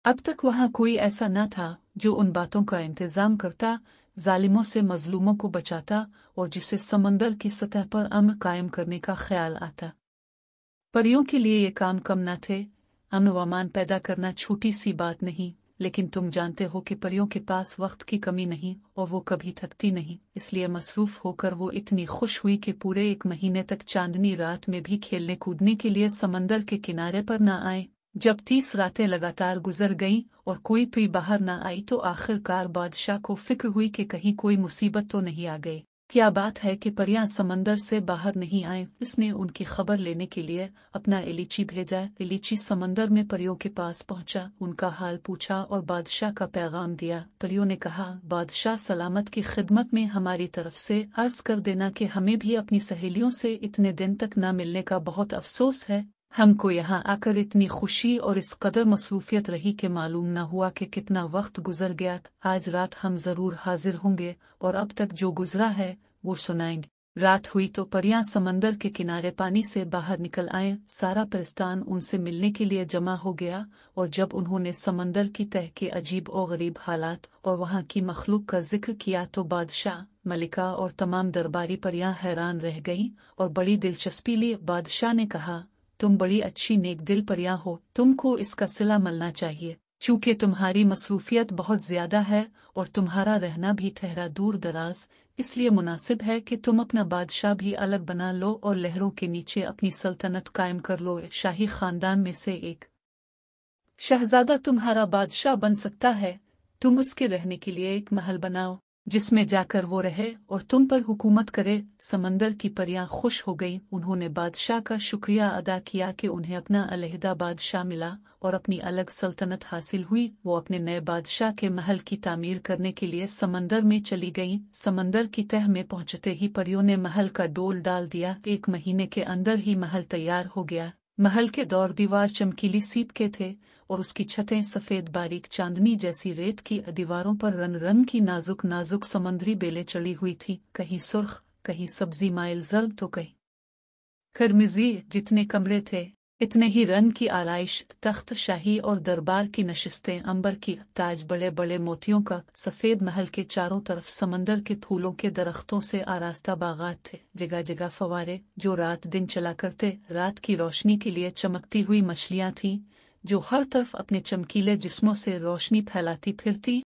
अब तक वहाँ कोई ऐसा न था जो उन बातों का इंतजाम करता, जालिमों से मजलूमों को बचाता और जिसे समंदर की सतह पर अमन कायम करने का ख्याल आता। परियों के लिए ये काम कम न थे। अमन व अमान पैदा करना छोटी सी बात नहीं, लेकिन तुम जानते हो कि परियों के पास वक्त की कमी नहीं और वो कभी थकती नहीं। इसलिए मसरूफ होकर वो इतनी खुश हुई कि पूरे 1 महीने तक चांदनी रात में भी खेलने कूदने के लिए समंदर के किनारे पर न आए। जब 30 रातें लगातार गुजर गईं और कोई भी बाहर न आई तो आखिरकार बादशाह को फिक्र हुई कि कहीं कोई मुसीबत तो नहीं आ गई। क्या बात है कि परियां समंदर से बाहर नहीं आए। उसने उनकी खबर लेने के लिए अपना एलीची भेजा। एलीची समंदर में परियों के पास पहुंचा, उनका हाल पूछा और बादशाह का पैगाम दिया। परियों ने कहा, बादशाह सलामत की खिदमत में हमारी तरफ से अर्ज कर देना कि हमें भी अपनी सहेलियों से इतने दिन तक न मिलने का बहुत अफसोस है। हमको यहाँ आकर इतनी खुशी और इस कदर मसरूफियत रही कि मालूम न हुआ कि कितना वक्त गुजर गया। आज रात हम जरूर हाजिर होंगे और अब तक जो गुजरा है वो सुनाएंगे। रात हुई तो परियां समंदर के किनारे पानी से बाहर निकल आए। सारा परिस्तान उनसे मिलने के लिए जमा हो गया और जब उन्होंने समंदर की तह के अजीब और गरीब हालात और वहाँ की मखलूक का जिक्र किया तो बादशाह, मलिका और तमाम दरबारी परियां हैरान रह गईं और बड़ी दिलचस्पी ली। बादशाह ने कहा, तुम बड़ी अच्छी नेक दिल परियां हो, तुमको इसका सिला मिलना चाहिए। चूँकि तुम्हारी मसरूफियत बहुत ज्यादा है और तुम्हारा रहना भी ठहरा दूर दराज, इसलिए मुनासिब है कि तुम अपना बादशाह भी अलग बना लो और लहरों के नीचे अपनी सल्तनत कायम कर लो। शाही खानदान में से एक शहजादा तुम्हारा बादशाह बन सकता है। तुम उसके रहने के लिए एक महल बनाओ जिसमें जाकर वो रहे और तुम पर हुकूमत करे। समंदर की परियां खुश हो गईं। उन्होंने बादशाह का शुक्रिया अदा किया कि उन्हें अपना अलहदा बादशाह मिला और अपनी अलग सल्तनत हासिल हुई। वो अपने नए बादशाह के महल की तामीर करने के लिए समंदर में चली गईं। समंदर की तह में पहुंचते ही परियों ने महल का डोल डाल दिया। 1 महीने के अंदर ही महल तैयार हो गया। महल के दौर दीवार चमकीली सीप के थे और उसकी छतें सफेद बारीक चांदनी जैसी रेत की दीवारों पर रंग रंग की नाजुक नाजुक समंदरी बेलें चढ़ी हुई थी, कहीं सुर्ख, कहीं सब्जी माइल जर्द तो कहीं खरमिजी। जितने कमरे थे इतने ही रंग की आराइश, तख्त शाही और दरबार की नशिस्तें, अंबर की ताज, बड़े बड़े मोतियों का सफेद महल के चारों तरफ समंदर के फूलों के दरख्तों से आरास्ता बागात थे। जगह जगह फवारे जो रात दिन चला करते। रात की रोशनी के लिए चमकती हुई मछलियां थीं जो हर तरफ अपने चमकीले जिस्मों से रोशनी फैलाती फिरती।